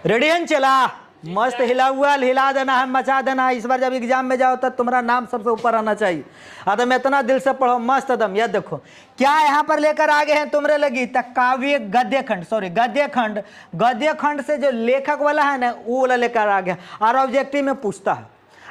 Ready है चला, मस्त हिला हुआ, हिला देना है, मचा देना है। इस बार जब एग्जाम में जाओ तब तुम्हारा नाम सबसे ऊपर आना चाहिए। तुम इतना दिल से पढ़ो, मस्त एकदम। यह देखो क्या यहाँ पर लेकर आगे हैं तुम्हारे लगी तक काव्य गद्य खंड, सॉरी गद्य खंड। गद्य खंड से जो लेखक वाला है ना वो वाला लेकर आ गया, और ऑब्जेक्टिव में पूछता है।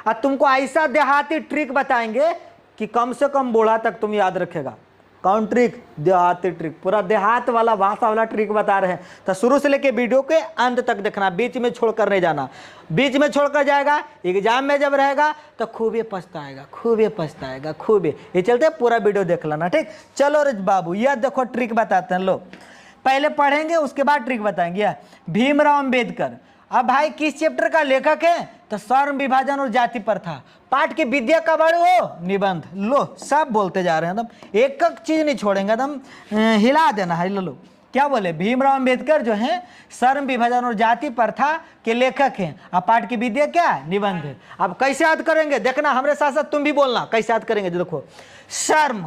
और तुमको ऐसा देहाती ट्रिक बताएंगे कि कम से कम बूढ़ा तक तुम याद रखेगा। कौन ट्रिक? देहाती ट्रिक, पूरा देहात वाला भाषा वाला ट्रिक बता रहे हैं। तो शुरू से लेके वीडियो के अंत तक देखना, बीच में छोड़कर नहीं जाना। बीच में छोड़कर जाएगा एग्जाम में जब रहेगा तो खूब ये पछताएगा, खूब ये पछताएगा, खूब ये चलते पूरा वीडियो देख लेना, ठीक। चलो रे बाबू, यह देखो ट्रिक बताते हैं। लो पहले पढ़ेंगे उसके बाद ट्रिक बताएंगे। भीमराव अम्बेडकर, अब भाई किस चैप्टर का लेखक है? तो श्रम विभाजन और जाति प्रथा। पाठ की विद्या का बड़े हो निबंध। लो सब बोलते जा रहे हैं एकदम, एक एक चीज नहीं छोड़ेंगे एकदम, हिला देना है। लो क्या बोले? भीमराव अम्बेडकर जो है श्रम विभाजन और जाति प्रथा के लेखक हैं। अब पाठ की विद्या क्या है? निबंध है। अब कैसे याद करेंगे देखना, हमारे साथ साथ तुम भी बोलना कैसे याद करेंगे। जो देखो शर्म,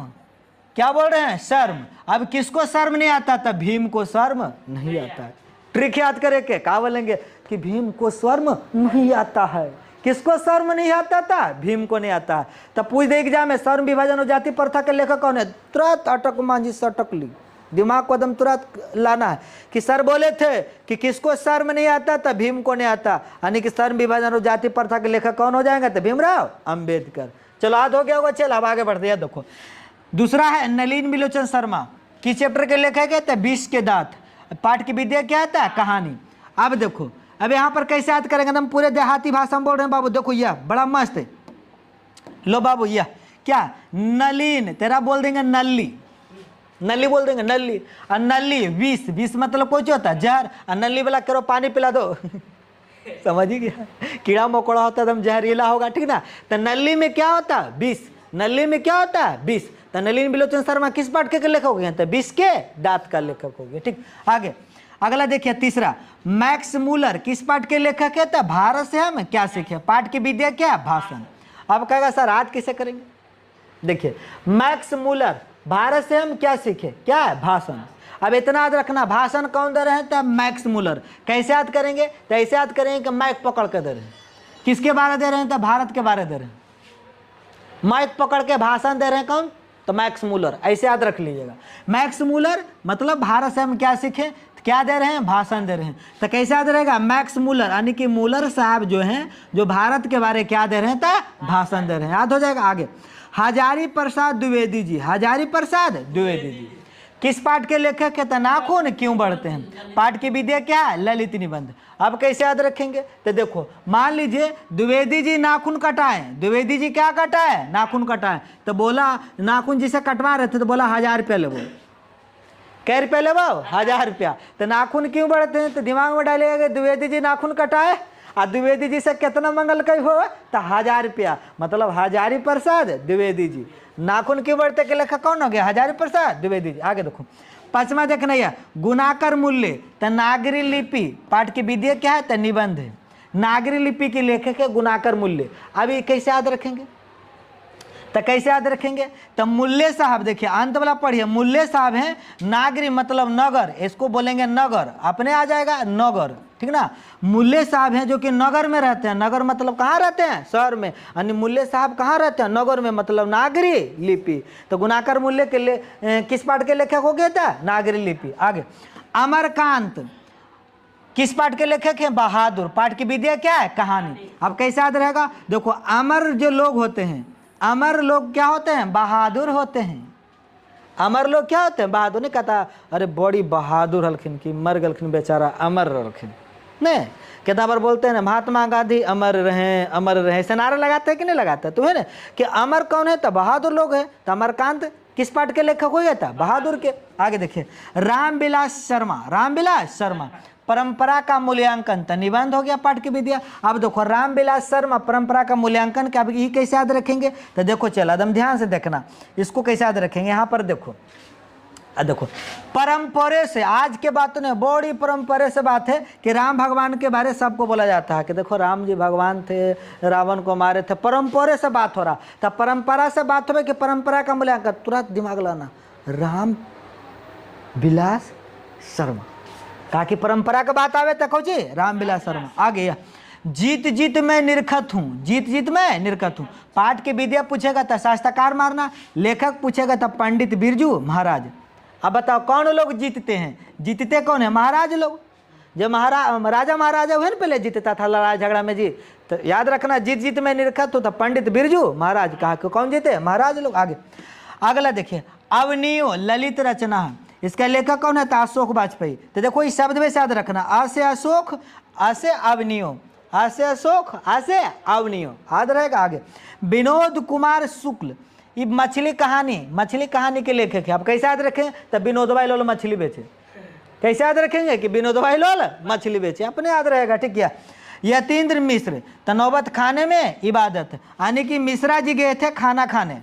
क्या बोल रहे हैं? शर्म। अब किसको शर्म नहीं आता था? भीम को शर्म नहीं आता है। ट्रिक याद करे के क्या बोलेंगे कि भीम को शर्म नहीं आता है। किसको शर्म नहीं आता था? भीम को नहीं आता है। तब पूछ दे एग्जाम में शर्म विभाजन और जाति प्रथा के लेखक कौन है? तुरंत अटक मांझी सटक ली, दिमाग को एकदम तुरंत लाना है कि सर बोले थे कि किसको शर्म नहीं आता था? भीम को नहीं आता, यानी कि शर्म विभाजन और जाति प्रथा के लेखक कौन हो जाएंगे? तो भीमराव अम्बेडकर। चलो याद हो गया होगा। चल अब आगे बढ़ते हैं। देखो दूसरा है नलिन बिलोचन शर्मा, किस चैप्टर के लेखक है? तो 20 के दांत। पाठ की विद्या क्या आता है? कहानी। अब देखो अब यहाँ पर कैसे याद करेंगे? हम पूरे देहाती भाषा में बोल रहे हैं बाबू। देखो यह बड़ा मस्त है। लो बाबू यह क्या? नलिन, तेरा बोल देंगे नल्ली, नल्ली बोल देंगे नल्ली। और नल्ली 20, 20 मतलब कुछ होता है जहर। और नल्ली वाला करो पानी पिला दो समझ ही गया, कीड़ा मकोड़ा होता है एकदम जहरीला होगा, ठीक ना। तो नल्ली में क्या होता है? 20। नल्ली में क्या होता है? 20। तो नलिन बिलोचन शर्मा किस पाठ के लेखक हो गए? तो 20 के दांत का लेखक हो गया, ठीक। आगे अगला देखिए तीसरा, मैक्स मूलर किस पाठ के लेखक है? तो भारत से हम क्या सीखे? पाठ की विद्या क्या? भाषण। अब कहेगा सर आज किसे करेंगे? देखिए मैक्स मूलर, भारत से हम क्या सीखे? क्या है? भाषण। अब इतना याद रखना, भाषण कौन दे रहे हैं? तो मैक्स मूलर। कैसे याद करेंगे? तो ऐसे याद करेंगे कि माइक पकड़ के दे रहे हैं। किसके बारे दे रहे हैं? तो भारत के बारे दे रहे हैं। माइक पकड़ के भाषण दे रहे हैं कौन? तो मैक्स मूलर। ऐसे याद रख लीजिएगा, मैक्स मूलर मतलब भारत से हम क्या सीखे? क्या दे रहे हैं? भाषण दे रहे हैं। तो कैसे याद रहेगा? मैक्स मूलर, यानी कि मूलर साहब जो हैं जो भारत के बारे क्या दे रहे हैं? तो भाषण दे रहे हैं। याद हो जाएगा। आगे हजारी प्रसाद द्विवेदी जी, हजारी प्रसाद द्विवेदी जी किस पाठ के लेखक है? तो नाखून क्यों बढ़ते हैं। पाठ की विद्या क्या है? ललित निबंध। अब कैसे याद रखेंगे? तो देखो मान लीजिए द्विवेदी जी नाखून कटाए, द्विवेदी जी क्या कटाए? नाखून कटाए। तो बोला नाखून जिसे कटवा रहे थे तो बोला 1000 रुपया ले। कै रुपया ले? 1000 रुपया। तो नाखून क्यों बढ़ते हैं? तो दिमाग में डालिएगा द्विवेदी जी नाखून कटाए और द्विवेदी जी से कितना मंगल कई हो? तो 1000 रुपया, मतलब हजारी प्रसाद द्विवेदी जी। नाखून क्यों बढ़ते के लेखक कौन हो गया? हजारी प्रसाद द्विवेदी जी। आगे देखो पांचवा देखना है गुणाकर मूल्य, तो नागरी लिपि। पाठ की विद्या क्या है? तो निबंध है। नागरी लिपि के लेखक है गुणाकर मूल्य। अभी कैसे याद रखेंगे? तो कैसे याद रखेंगे? तो मूल्य साहब, देखिए अंत वाला पढ़िए, मूल्य साहब हैं नागरी मतलब नगर, इसको बोलेंगे नगर, अपने आ जाएगा नगर, ठीक ना। मूल्य साहब हैं जो कि नगर में रहते हैं। नगर मतलब कहाँ रहते हैं? शहर में। यानी मूल्य साहब कहाँ रहते हैं? नगर में, मतलब नागरी लिपि। तो गुणाकर मूल्य के किस पाठ के लेखक हो गया था? नागरी लिपि। आगे अमरकांत किस पाठ के लेखक हैं? बहादुर। पाठ की विद्या क्या है? कहानी। अब कैसे याद रहेगा? देखो अमर जो लोग होते हैं, अमर लोग क्या होते हैं? बहादुर होते हैं। अमर लोग क्या होते हैं? बहादुर। नहीं कहता अरे बड़ी बहादुर हलखिन की मर गलखिन बेचारा अमर रखिन, नहीं। कितना बार बोलते हैं ना महात्मा गांधी अमर रहें, अमर रहें, से नारा लगाते हैं कि नहीं लगाते? तुम्हें ना कि अमर कौन है? तो बहादुर लोग हैं। तो अमरकांत किस पाठ के लेखक हो गया था? बहादुर के। आगे देखिए रामविलास शर्मा, रामविलास शर्मा परंपरा का मूल्यांकन, तो निबंध हो गया पाठ की विद्या। अब देखो रामविलास शर्मा परंपरा का मूल्यांकन क्या, ये कैसे याद रखेंगे? तो देखो चलो एकदम ध्यान से देखना, इसको कैसे याद रखेंगे। यहाँ पर देखो देखो परंपरे से, आज के बात नहीं, बड़ी परंपरे से बात है कि राम भगवान के बारे सबको बोला जाता है कि देखो राम जी भगवान थे, रावण को मारे थे। परंपरे से बात हो रहा, तो परंपरा से बात हो कि परंपरा का मूल्यांकन, तुरंत दिमाग लाना राम विलास शर्मा। कहा कि परंपरा का बात आवे तक जी रामविलास शर्मा। आगे जीत जीत मैं निरखत हूँ, जीत जीत मैं निरखत हूँ। पाठ के विद्या पूछेगा तो शास्त्रकार मारना, लेखक पूछेगा तो पंडित बिरजू महाराज। अब बताओ कौन लोग जीतते हैं? जीतते कौन है? महाराज लोग। जब राजा महाराजा हुए ना पहले जीतता था लड़ाई झगड़ा में जी, तो याद रखना जीत जीत में निरखत हो तो पंडित बिरजू महाराज। कहा कि कौन जीते? महाराज लोग। आगे अगला देखिए, अवनियो ललित रचना, इसका लेखक कौन है? तो अशोक वाजपेयी। तो देखो इस शब्द में याद रखना, आ से अशोक, आ से अवनियो, आ से अशोक, आ से अवनियो, याद रहेगा। आगे विनोद कुमार शुक्ल, ये मछली कहानी के लेखक है। आप कैसे याद रखें? तब विनोद भाई लोल मछली बेचे। कैसे याद रखेंगे? कि विनोद भाई लोल मछली बेचे, अपने याद रहेगा। ठीक है। यतीन्द्र मिश्र, तो नौबत खाने में इबादत, यानी कि मिश्रा जी गए थे खाना खाने।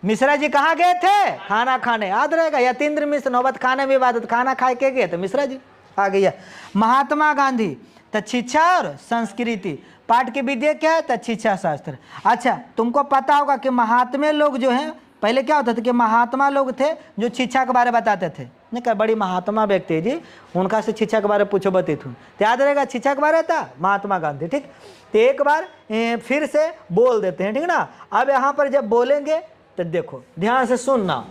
मिश्रा जी कहाँ गए थे? खाना खाने, याद रहेगा। यतीन्द्र मिश्र नौबत खाने में इबादत, खाना खा के गए थे मिश्रा जी। आ गया महात्मा गांधी, तो शिक्षा और संस्कृति। पाठ की विद्या क्या है? तो शिक्षा शास्त्र। अच्छा तुमको पता होगा कि महात्मे लोग जो हैं, पहले क्या होता था कि महात्मा लोग थे जो शिक्षा के बारे में बताते थे। नहीं कहा बड़ी महात्मा व्यक्ति जी, उनका से शिक्षा के बारे में पूछो बतित हूँ, तो याद रहेगा शिक्षा के बारे था महात्मा गांधी। ठीक, तो एक बार फिर से बोल देते हैं, ठीक ना। अब यहाँ पर जब बोलेंगे तो देखो ध्यान से सुनना,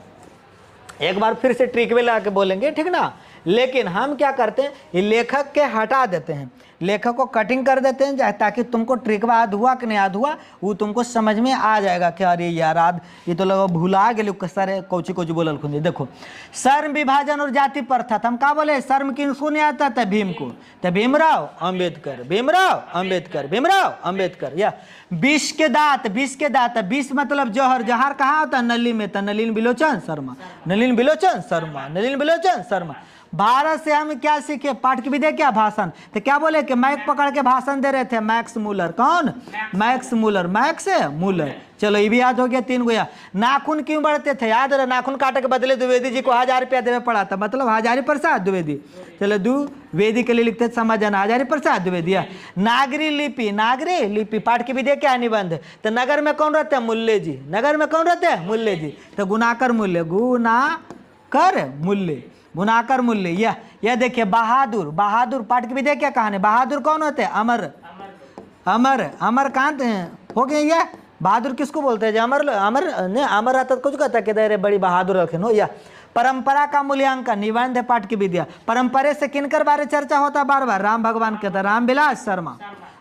एक बार फिर से ट्रिक में लगा के बोलेंगे, ठीक ना। लेकिन हम क्या करते हैं, ये लेखक के हटा देते हैं, लेखक को कटिंग कर देते हैं, ताकि तुमको ट्रिक याद हुआ कि नहीं याद हुआ वो तुमको समझ में आ जाएगा कि अरे यार याद ये तो लोग भुला गए सारे कौची कौची बोलल खुंजे। देखो शर्म विभाजन और जाति प्रथा, हम क्या बोले? शर्म किसको नहीं आता था? भीम को। तो भीमराव अम्बेडकर, भीमराव अम्बेडकर, भीमराव अम्बेडकर। या विष के दांत, विष के दांत, विष मतलब जहर, जहर कहाँ होता है? नली में। तो नलिन बिलोचन शर्मा, नलिन बिलोचन शर्मा, नलिन बिलोचन शर्मा। भारत से हम क्या सीखे? पाठ की विद्या क्या? भाषण। तो क्या बोले कि माइक पकड़ के भाषण दे रहे थे मैक्स मूलर। कौन? Max Muller, Max Muller. चलो ये भी याद हो गया। 3 गो। नाखून क्यों बढ़ते थे? याद रहे, नाखून काटे के बदले द्विवेदी जी को 1000 रुपया देवे पड़ा था, मतलब हजारी प्रसाद द्विवेदी। चलो द्विवेदी के लिए लिखते समझ जाना, हजारी प्रसाद द्विवेदी। नागरी लिपि, नागरी लिपि पाठ की विद्या क्या? निबंध। तो नगर में कौन रहते हैं? मूल्य जी। नगर में कौन रहते हैं? मूल्य जी। तो गुनाकर मूल्य, गुनाकर मूल्य, गुनाकर मूल्य। यह देखिए बहादुर, बहादुर पाठ की विद्या क्या कहानी? बहादुर कौन होते हैं? अमर, अमर, अमर कहाँ हो गए? यह बहादुर किसको बोलते हैं? जो अमर, अमर ने अमर रहता कुछ कहता है कि अरे बड़ी बहादुर रखे हो। या परंपरा का मूल्यांकन, निबंध है पाठ की विद्या। परंपरा से किनकर बारे चर्चा होता बार बार? राम भगवान कहता, रामविलास शर्मा,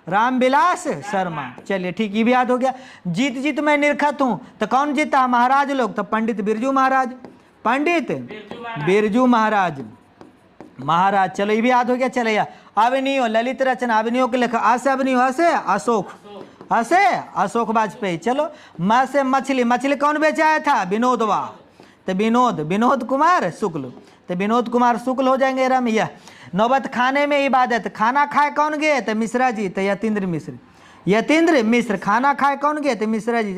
रामविलास शर्मा। चलिए ठीक, ये भी याद हो गया। जीत जीत मैं निरखत हूँ, तो कौन जीता? महाराज लोग। तो पंडित बिरजू महाराज, पंडित बिरजू महाराज, महाराज। चलो ये भी याद हो गया। चले अवनियो ललित रचना, अवनियो के लेखक आ से अवनियो, आ से अशोक, आ से अशोक वाजपेयी। चलो म से मछली, मछली कौन बेचाया था? विनोदवा। तो विनोद, विनोद कुमार शुक्ल। तो विनोद कुमार शुक्ल हो जाएंगे रमिया। नौबत खाने में इबादत, खाना खाए कौन गए? तो मिश्रा जी। तो यतीन्द्र मिश्र, यतीन्द्र मिश्र। खाना खाए कौन गए? तो मिश्रा जी,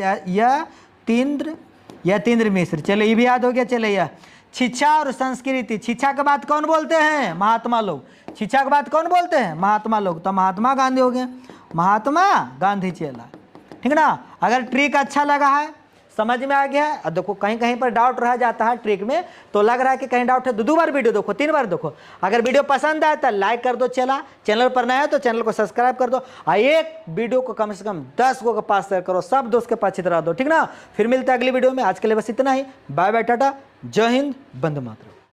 यतीन्द्र मिश्र। चलो ये भी याद हो गया। चले शिक्षा और संस्कृति, शिक्षा के बाद कौन बोलते हैं? महात्मा लोग। शिक्षा के बाद कौन बोलते हैं? महात्मा लोग। तो महात्मा गांधी हो गए, महात्मा गांधी। चला ठीक ना। अगर ट्रिक अच्छा लगा है, समझ में आ गया है, और देखो कहीं कहीं पर डाउट रह जाता है ट्रिक में, तो लग रहा है कि कहीं डाउट है, 2 बार वीडियो देखो, 3 बार देखो। अगर वीडियो पसंद आए तो लाइक कर दो, चैनल पर नया है तो चैनल को सब्सक्राइब कर दो, और एक वीडियो को कम से कम 10 गो के पास शेयर करो, सब दोस्त के पास चित्रा दो, ठीक ना। फिर मिलता है अगली वीडियो में। आज के लिए बस इतना ही। बाय बाय, टाटा, जय हिंद, वंदे मातरम।